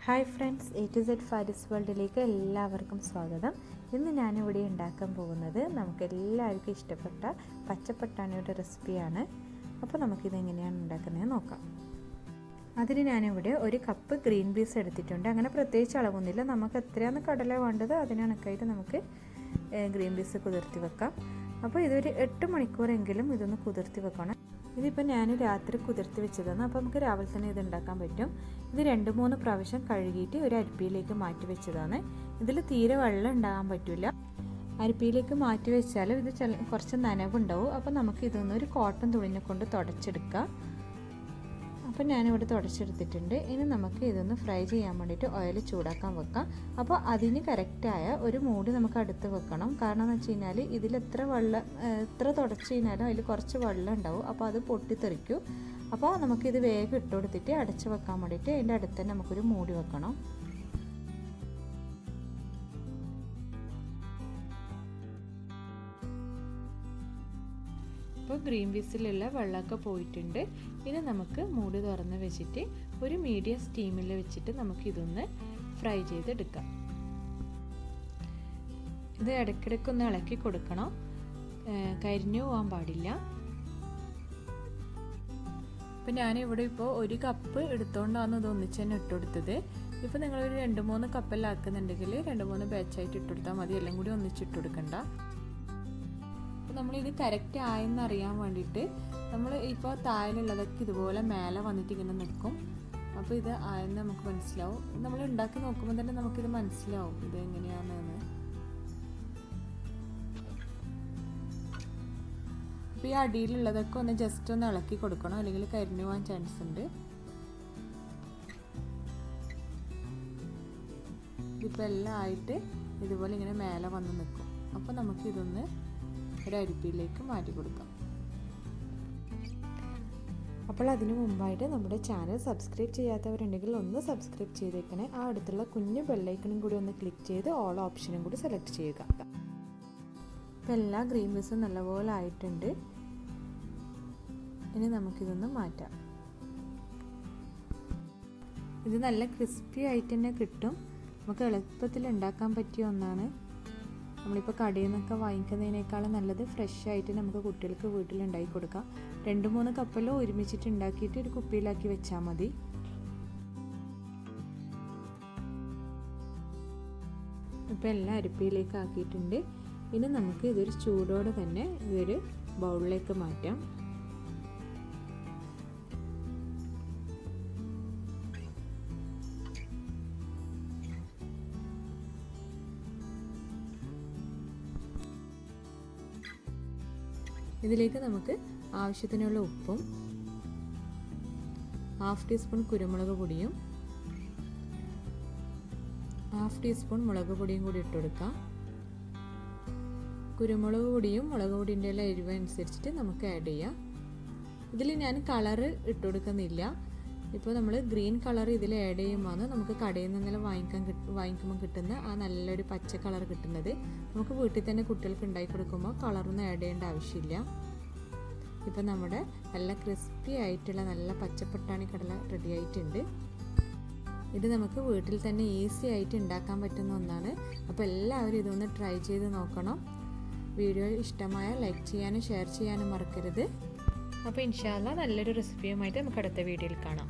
Hi friends, A2Z Faris വേൾഡിലേക്ക് എല്ലാവർക്കും സ്വാഗതം. ഇന്ന് ഞാനിവിടെ ഉണ്ടാക്കാൻ പോകുന്നത് നമുക്ക് എല്ലാവർക്കും ഇഷ്ടപ്പെട്ട പച്ചപ്പട്ടാണിയുടെ റെസിപ്പിയാണ്. അപ്പോൾ നമുക്കിതെങ്ങനെയാണ് ഉണ്ടാക്കുന്നത് നോക്കാം. അതിന് ഞാനിവിടെ ഒരു കപ്പ് ഗ്രീൻ പീസ് എടുത്തിട്ടുണ്ട്. അങ്ങനെ പ്രത്യേകിച്ച് അളവൊന്നുമില്ല, നമുക്ക് എത്രയാണ് കടല വേണ്ടത് അതിനണക്കായിട്ട് നമുക്ക് ഗ്രീൻ പീസ് കുതിർത്തി വെക്കാം. അപ്പോൾ ഇതൊരു 8 മണിക്കൂറെങ്കിലും ഇതൊന്ന് കുതിർത്തി വെക്കണം. ഇതിപ്പോൾ ഞാൻ രാത്രി കുതിർത്തി വെച്ചതാണ്. അപ്പോൾ നമുക്ക് രാവിലെ തന്നെ ഇത് ഉണ്ടാക്കാൻ പറ്റും. ഇത് 2-3 പ്രാവശ്യം കഴുകിയിട്ട് ഒരു അരിപ്പിയിലേക്ക് മാറ്റി വെച്ചതാണ്. ഇതിൽ തീരെ വെള്ളം ഉണ്ടാകാൻ പറ്റില്ല. അരിപ്പിയിലേക്ക് മാറ്റി വെച്ചാലും ഇത് കുറച്ച് നനവുണ്ടാവും. അപ്പോൾ നമുക്ക് ഇതൊന്ന് ഒരു കോട്ടൺ തുണിനെ കൊണ്ട് തുടച്ചെടുക്കാം. അപ്പോൾ ഞാനിവിടെ തുടച്ചെടുത്തിട്ടുണ്ട്. ഇനി നമുക്ക് ഇതൊന്ന് ഫ്രൈ ചെയ്യാൻ വേണ്ടിയിട്ട് ഓയിൽ ചൂടാക്കാൻ വെക്കാം. അപ്പോൾ അതിന് കറക്റ്റായ ഒരു മൂടി നമുക്ക് അടുത്ത് വെക്കണം. കാരണം എന്ന് വെച്ച് കഴിഞ്ഞാൽ ഇതിൽ എത്ര തുടച്ച് കഴിഞ്ഞാലും അതിൽ കുറച്ച് വെള്ളം ഉണ്ടാവും. അപ്പോൾ അത് പൊട്ടിത്തെറിക്കും. അപ്പോൾ നമുക്കിത് വേഗം ഇട്ട് കൊടുത്തിട്ട് അടച്ച് വെക്കാൻ വേണ്ടിയിട്ട് അതിൻ്റെ അടുത്ത് തന്നെ നമുക്കൊരു മൂടി വെക്കണം. ഇപ്പോൾ ഗ്രീൻ പീസിലുള്ള വെള്ളമൊക്കെ പോയിട്ടുണ്ട്. ഇനി നമുക്ക് മൂടി തുറന്ന് വെച്ചിട്ട് ഒരു മീഡിയം സ്റ്റീമിൽ വെച്ചിട്ട് നമുക്കിതൊന്ന് ഫ്രൈ ചെയ്തെടുക്കാം. ഇത് ഇടയ്ക്കിടയ്ക്കൊന്ന് ഇളക്കി കൊടുക്കണം, കരിഞ്ഞു പോകാൻ പാടില്ല. ഇപ്പം ഞാനിവിടെ ഇപ്പോൾ 1 കപ്പ് എടുത്തുകൊണ്ടാണ് ഇത് ഒന്നിച്ച് തന്നെ ഇട്ടുകൊടുത്തത്. ഇപ്പോൾ നിങ്ങളൊരു 2-3 കപ്പെല്ലാം ആക്കുന്നുണ്ടെങ്കിൽ 2-3 ബാച്ചായിട്ട് ഇട്ടുകൊടുത്താൽ മതി, എല്ലാം കൂടി ഒന്നിച്ചിട്ട് കൊടുക്കണ്ട. നമ്മളിത് കറക്റ്റ് ആയെന്ന് അറിയാൻ വേണ്ടിയിട്ട് നമ്മൾ ഇപ്പോൾ താഴെയുള്ളതൊക്കെ ഇതുപോലെ മേലെ വന്നിട്ട് ഇങ്ങനെ നിൽക്കും. അപ്പോൾ ഇത് ആയെന്ന് നമുക്ക് മനസ്സിലാവും. നമ്മൾ ഉണ്ടാക്കി നോക്കുമ്പോൾ തന്നെ നമുക്കിത് മനസ്സിലാവും ഇത് എങ്ങനെയാണെന്ന്. അപ്പോൾ ഈ അടിയിലുള്ളതൊക്കെ ഒന്ന് ജസ്റ്റ് ഒന്ന് ഇളക്കി കൊടുക്കണം, അല്ലെങ്കിൽ കരിഞ്ഞു പോകാൻ ചാൻസ് ഉണ്ട്. ഇതിപ്പോൾ എല്ലാം ആയിട്ട് ഇതുപോലെ ഇങ്ങനെ മേലെ വന്ന് നിൽക്കും. അപ്പോൾ നമുക്കിതൊന്ന് ഒരു അരിപ്പിയിലേക്ക് മാറ്റി കൊടുക്കാം. അപ്പോൾ അതിനു മുമ്പായിട്ട് നമ്മുടെ ചാനൽ സബ്സ്ക്രൈബ് ചെയ്യാത്തവരുണ്ടെങ്കിൽ ഒന്ന് സബ്സ്ക്രൈബ് ചെയ്തേക്കണേ. ആ അടുത്തുള്ള കുഞ്ഞു ബെല്ലൈക്കണും കൂടി ഒന്ന് ക്ലിക്ക് ചെയ്ത് ഓൾ ഓപ്ഷനും കൂടി സെലക്ട് ചെയ്യുക. അപ്പോൾ എല്ലാ ഗ്രീൻ പീസും നല്ലപോലെ ആയിട്ടുണ്ട്. ഇനി നമുക്കിതൊന്ന് മാറ്റാം. ഇത് നല്ല ക്രിസ്പി ആയിട്ട് തന്നെ കിട്ടും. നമുക്ക് എളുപ്പത്തിൽ ഉണ്ടാക്കാൻ പറ്റിയ ഒന്നാണ്. നമ്മളിപ്പോൾ കടയിൽ നിന്നൊക്കെ വാങ്ങിക്കുന്നതിനേക്കാളും നല്ലത് ഫ്രഷ് ആയിട്ട് നമുക്ക് കുട്ടികൾക്ക് വീട്ടിലുണ്ടാക്കി കൊടുക്കാം. 2-3 കപ്പെല്ലാം ഒരുമിച്ചിട്ട് ഉണ്ടാക്കിയിട്ട് ഒരു കുപ്പിയിലാക്കി വെച്ചാൽ മതി. ഇപ്പോൾ എല്ലാം അരിപ്പിയിലേക്ക് ആക്കിയിട്ടുണ്ട്. ഇനി നമുക്ക് ഇതൊരു ചൂടോടെ തന്നെ ഇതൊരു ബൗളിലേക്ക് മാറ്റാം. ഇതിലേക്ക് നമുക്ക് ആവശ്യത്തിനുള്ള ഉപ്പും 1/2 ടീസ്പൂൺ കുരുമുളക് പൊടിയും 1/2 ടീസ്പൂൺ മുളക് പൊടിയും കൂടി ഇട്ട് കൊടുക്കാം. കുരുമുളക് പൊടിയും മുളക് പൊടിൻ്റെ എല്ലാം എരിവ് അനുസരിച്ചിട്ട് നമുക്ക് ആഡ് ചെയ്യാം. ഇതിൽ ഞാൻ കളറ് ഇട്ട് കൊടുക്കുന്നില്ല. ഇപ്പോൾ നമ്മൾ ഗ്രീൻ കളർ ഇതിൽ ആഡ് ചെയ്യുമ്പോൾ നമുക്ക് കടയിൽ നിന്നെല്ലാം വാങ്ങിക്കുമ്പോൾ കിട്ടുന്ന ആ നല്ലൊരു പച്ച കളർ കിട്ടുന്നത്. നമുക്ക് വീട്ടിൽ തന്നെ കുട്ടികൾക്ക് ഉണ്ടാക്കി കൊടുക്കുമ്പോൾ കളറൊന്നും ആഡ് ചെയ്യേണ്ട ആവശ്യമില്ല. ഇപ്പോൾ നമ്മുടെ നല്ല ക്രിസ്പി ആയിട്ടുള്ള നല്ല പച്ചപ്പട്ടാണി കടല റെഡി ആയിട്ടുണ്ട്. ഇത് നമുക്ക് വീട്ടിൽ തന്നെ ഈസി ആയിട്ട് ഉണ്ടാക്കാൻ പറ്റുന്ന ഒന്നാണ്. അപ്പോൾ എല്ലാവരും ഇതൊന്ന് ട്രൈ ചെയ്ത് നോക്കണം. വീഡിയോ ഇഷ്ടമായ ലൈക്ക് ചെയ്യാനും ഷെയർ ചെയ്യാനും മറക്കരുത്. അപ്പോൾ ഇൻഷാ അല്ലാഹ് നല്ലൊരു റെസിപ്പിയുമായിട്ട് നമുക്ക് അടുത്ത വീഡിയോയിൽ കാണാം.